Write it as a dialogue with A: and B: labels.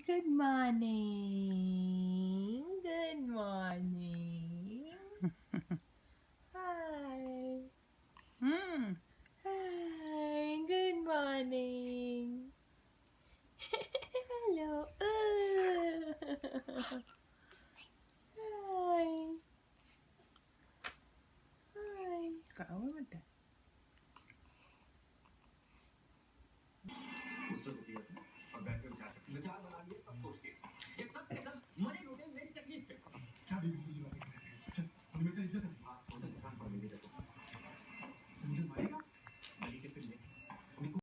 A: Good morning. Good morning. Hi.
B: Mm.
A: Hi. Good morning. Hello. Hi. Hi.
B: Cậu với mình trời.
C: उत्सव होती है और बैठकर विचार करते हैं। विचार बना लिए सब सोच के